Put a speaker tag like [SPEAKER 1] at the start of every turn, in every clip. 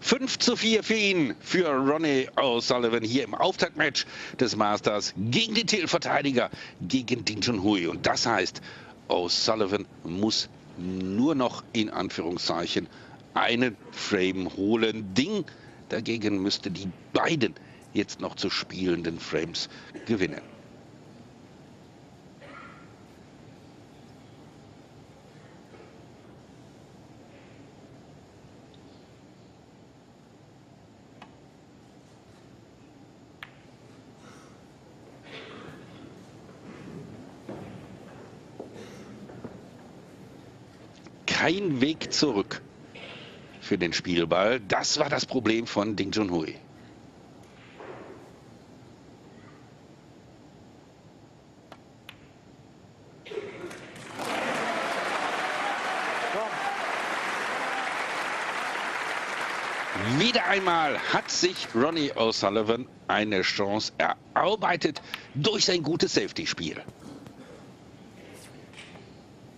[SPEAKER 1] 5:4 für ihn, für Ronnie O'Sullivan hier im Auftaktmatch des Masters gegen den Titelverteidiger, gegen Ding Junhui. Und das heißt, O'Sullivan muss nur noch in Anführungszeichen einen Frame holen. Ding dagegen müsste die beiden jetzt noch zu spielenden Frames gewinnen. Kein Weg zurück für den Spielball. Das war das Problem von Ding Junhui. Wieder einmal hat sich Ronnie O'Sullivan eine Chance erarbeitet durch sein gutes Safety-Spiel.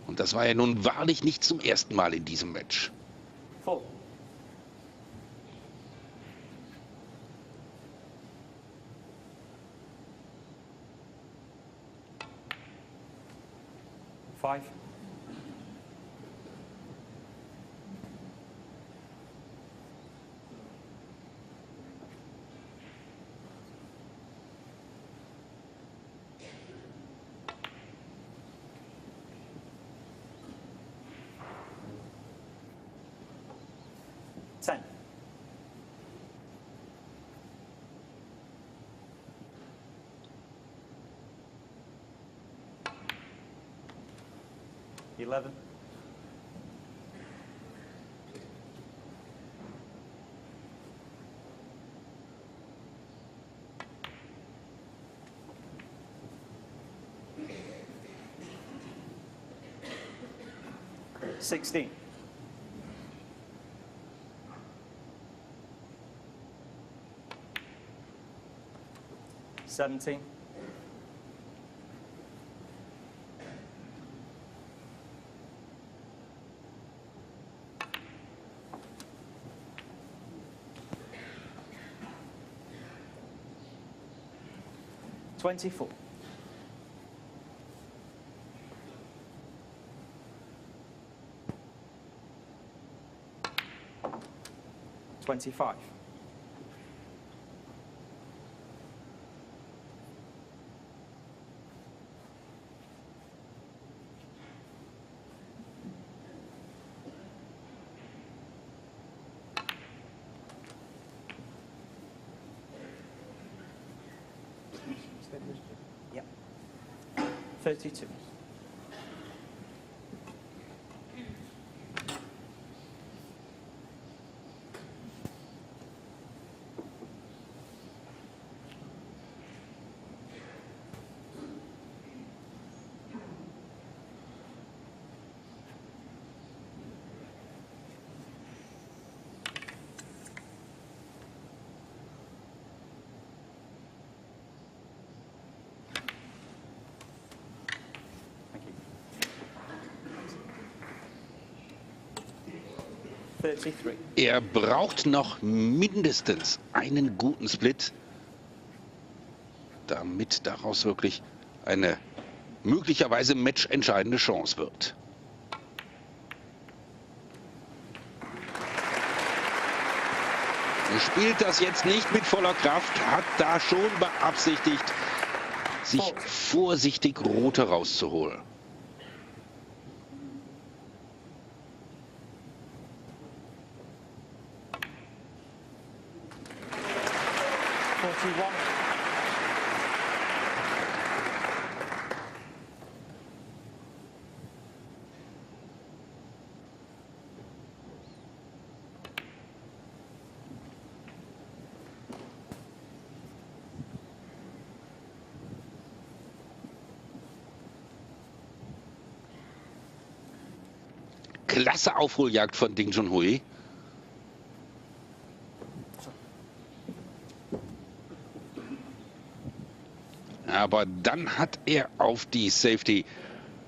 [SPEAKER 1] Und das war ja nun wahrlich nicht zum ersten Mal in diesem Match.
[SPEAKER 2] Four. Five. Ten. $11. $16. $17. $24. $25. Yep. 32.
[SPEAKER 1] Er braucht noch mindestens einen guten Split, damit daraus wirklich eine möglicherweise matchentscheidende Chance wird. Er spielt das jetzt nicht mit voller Kraft, hat da schon beabsichtigt, sich vorsichtig rote rauszuholen. Klasse Aufholjagd von Ding Junhui. Aber dann hat er auf die Safety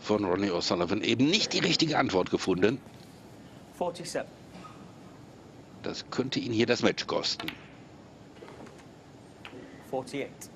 [SPEAKER 1] von Ronnie O'Sullivan eben nicht die richtige Antwort gefunden.
[SPEAKER 2] 47.
[SPEAKER 1] Das könnte ihn hier das Match kosten.
[SPEAKER 2] 48.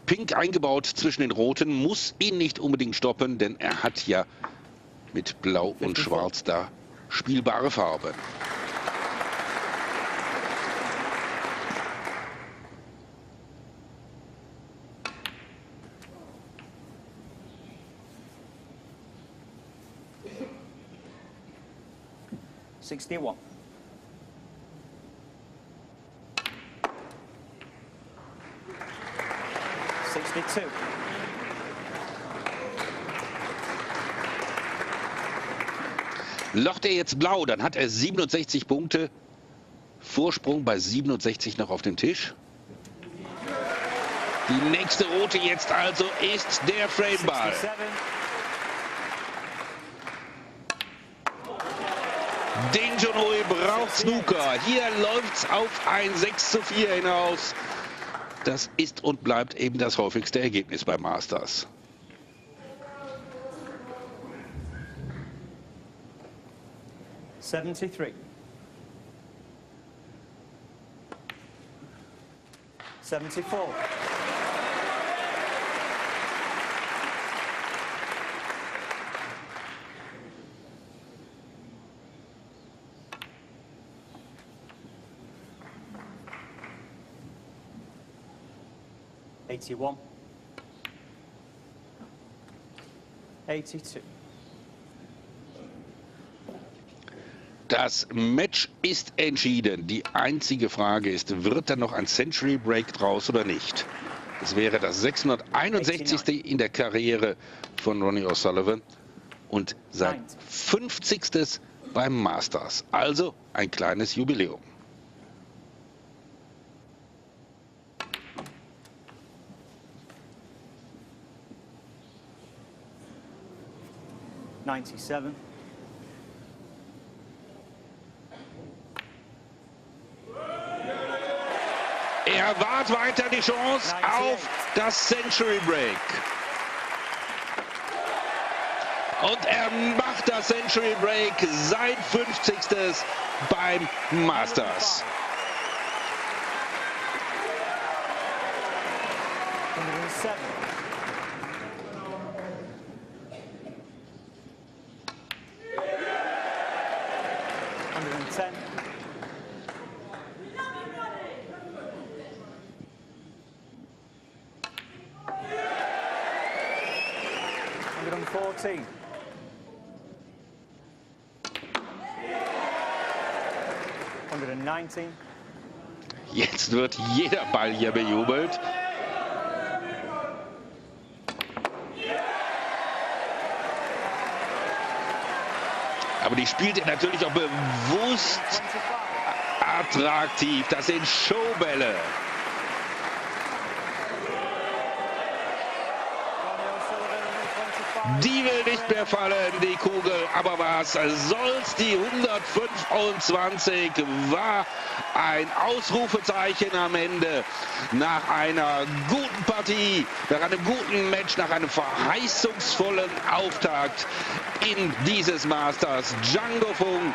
[SPEAKER 1] Pink eingebaut zwischen den Roten, muss ihn nicht unbedingt stoppen, denn er hat ja mit Blau und Schwarz da spielbare Farben.
[SPEAKER 2] $61. $62.
[SPEAKER 1] Locht er jetzt blau, dann hat er 67 Punkte. Vorsprung bei 67 noch auf dem Tisch. Die nächste rote jetzt also ist der Frameball.
[SPEAKER 2] 67.
[SPEAKER 1] Ding Junhui braucht Snooker. Hier läuft's auf ein 6:4 hinaus. Das ist und bleibt eben das häufigste Ergebnis bei Masters.
[SPEAKER 2] $73. $74. $81. $82.
[SPEAKER 1] Das Match ist entschieden. Die einzige Frage ist, wird da noch ein Century Break draus oder nicht? Das wäre das 661. in der Karriere von Ronnie O'Sullivan und sein 50. beim Masters. Also ein kleines Jubiläum.
[SPEAKER 2] $97.
[SPEAKER 1] Er wahrt weiter die Chance auf das Century Break. Und er macht das Century Break, sein 50. beim Masters.
[SPEAKER 2] 107. $110. $114. $119.
[SPEAKER 1] Jetzt wird jeder Ball hier bejubelt. Aber die spielt er natürlich auch bewusst attraktiv. Das sind Showbälle. Die will nicht mehr fallen, die Kugel. Aber was soll's? Die 125 war ein Ausrufezeichen am Ende. Nach einer guten Partie, nach einem guten Match, nach einem verheißungsvollen Auftakt in dieses Masters. Django Fung,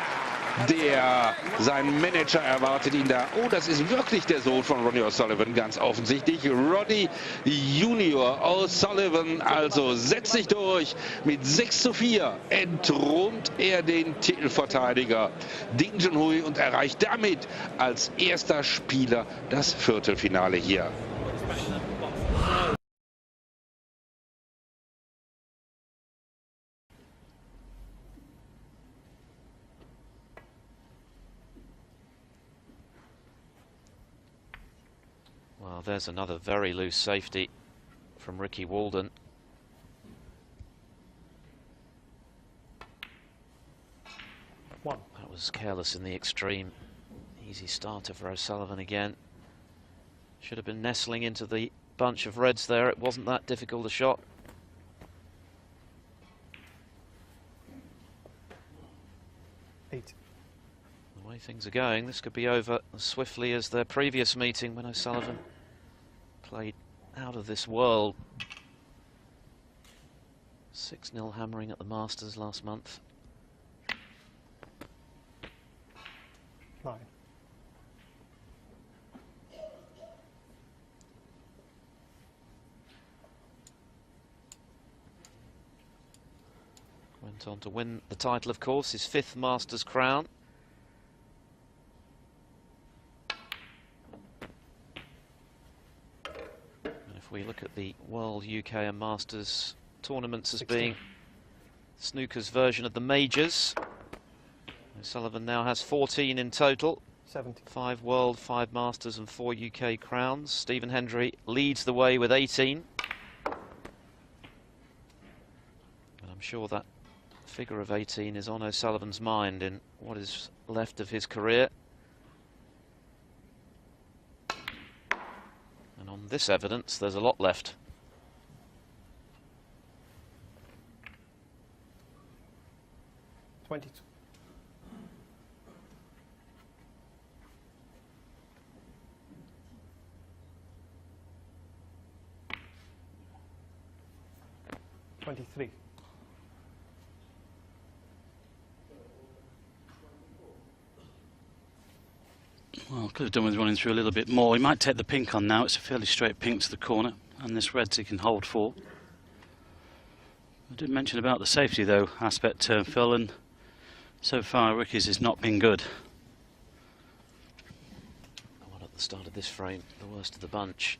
[SPEAKER 1] sein Manager erwartet ihn da. Oh, das ist wirklich der Sohn von Ronnie O'Sullivan, ganz offensichtlich. Ronnie Junior O'Sullivan also setzt sich durch. Mit 6:4 entthront er den Titelverteidiger Ding Junhui und erreicht damit als erster Spieler das Viertelfinale hier.
[SPEAKER 3] Well, there's another very loose safety from Ricky Walden. That was careless in the extreme. Easy starter for O'Sullivan again. Should have been nestling into the bunch of reds there. It wasn't that difficult a shot. way things are going, this could be over as swiftly as their previous meeting when O'Sullivan played out of this world. 6-0 hammering at the Masters last month.
[SPEAKER 2] 9.
[SPEAKER 3] Went on to win the title, of course, his 5th Masters crown. And if we look at the World, UK and Masters tournaments as
[SPEAKER 2] 16.
[SPEAKER 3] being snooker's version of the majors, O'Sullivan now has 14 in total.
[SPEAKER 2] 70.
[SPEAKER 3] 5 World, 5 Masters and 4 UK crowns. Stephen Hendry leads the way with 18. But I'm sure that figure of 18 is on O'Sullivan's mind in what is left of his career. And on this evidence, there's a lot left.
[SPEAKER 2] $22. $23.
[SPEAKER 4] Well, could have done with running through a little bit more. He might take the pink on now. It's a fairly straight pink to the corner, and this red he can hold for. I did mention about the safety though aspect, Phil, and so far Ricky's has not been good.
[SPEAKER 3] The one at the start of this frame, the worst of the bunch.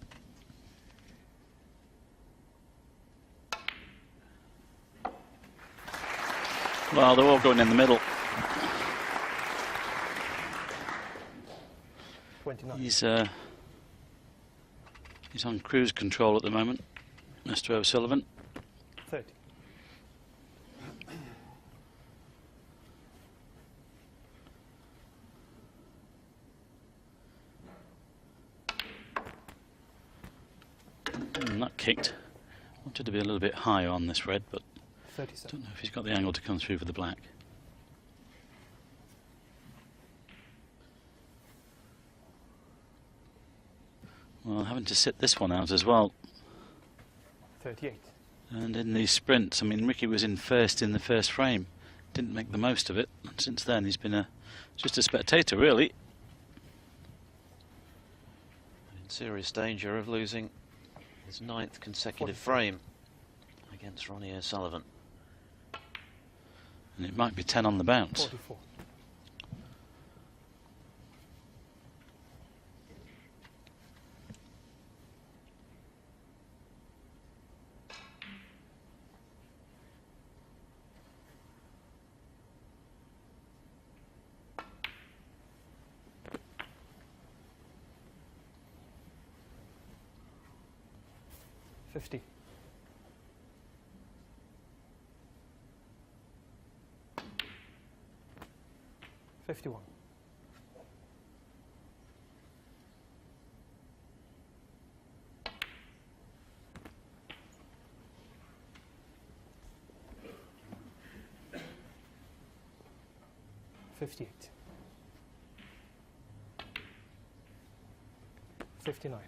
[SPEAKER 4] Well, they're all going in the middle.
[SPEAKER 2] 29.
[SPEAKER 4] He's on cruise control at the moment, Mr. O'Sullivan.
[SPEAKER 2] 30.
[SPEAKER 4] That kicked. Wanted to be a little bit higher on this red, but
[SPEAKER 2] 37.
[SPEAKER 4] don't know if he's got the angle to come through for the black. Well, having to sit this one out as well.
[SPEAKER 2] 38.
[SPEAKER 4] And in these sprints, I mean, Ricky was in first in the first frame. Didn't make the most of it. And since then, he's been just a spectator, really.
[SPEAKER 3] In serious danger of losing his 9th consecutive frame against Ronnie O'Sullivan.
[SPEAKER 4] And it might be 10 on the bounce.
[SPEAKER 2] 44. $50. 51. 58. 59.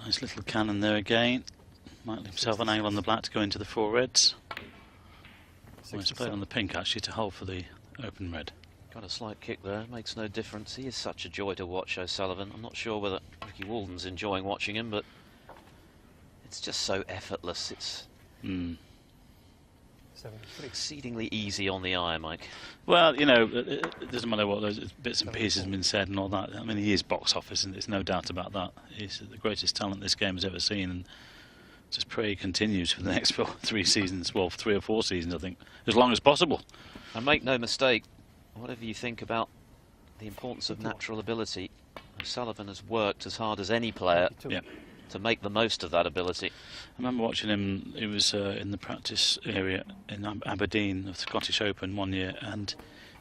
[SPEAKER 4] Nice little cannon there again. Might leave himself an angle on the black to go into the 4 reds. Well, he's played on the pink actually to hold for the open red.
[SPEAKER 3] Got a slight kick there, makes no difference. He is such a joy to watch, O'Sullivan. I'm not sure whether Ricky Walden's enjoying watching him, but it's just so effortless. It's
[SPEAKER 2] 73.
[SPEAKER 3] exceedingly easy on the eye, Mike.
[SPEAKER 4] Well, you know, it doesn't matter what those bits and pieces have been said and all that. I mean, he is box office, and there's no doubt about that. He's the greatest talent this game has ever seen, and just pray he continues for the next 3 seasons, well, 3 or 4 seasons, I think, as long as possible.
[SPEAKER 3] And make no mistake, whatever you think about the importance of natural ability, O'Sullivan has worked as hard as any player to make the most of that ability.
[SPEAKER 4] I remember watching him. He was in the practice area in Aberdeen of the Scottish Open one year, and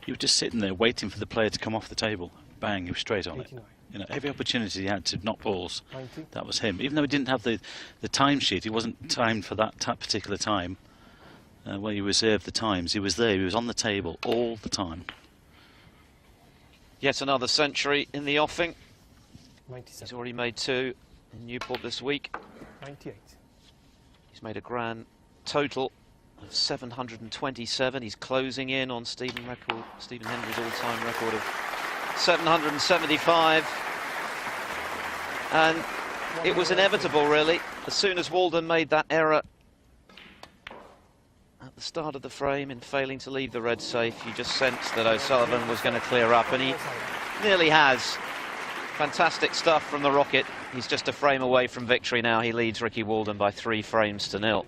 [SPEAKER 4] he was just sitting there waiting for the player to come off the table. Bang, he was straight on
[SPEAKER 2] 89.
[SPEAKER 4] it. You know, every opportunity he had to knock balls,
[SPEAKER 2] 90.
[SPEAKER 4] that was him. Even though he didn't have the timesheet, he wasn't timed for that particular time where you reserved the times. He was there, he was on the table all the time.
[SPEAKER 3] Yet another century in the offing.
[SPEAKER 2] 97.
[SPEAKER 3] He's already made 2 in Newport this week.
[SPEAKER 2] 98.
[SPEAKER 3] He's made a grand total of 727. He's closing in on Stephen Hendry's all-time record of 775. And it was inevitable, really. As soon as Walden made that error at the start of the frame in failing to leave the red safe, you just sensed that O'Sullivan was going to clear up, and he nearly has. Fantastic stuff from the Rocket. He's just a frame away from victory now. He leads Ricky Walden by 3 frames to 0.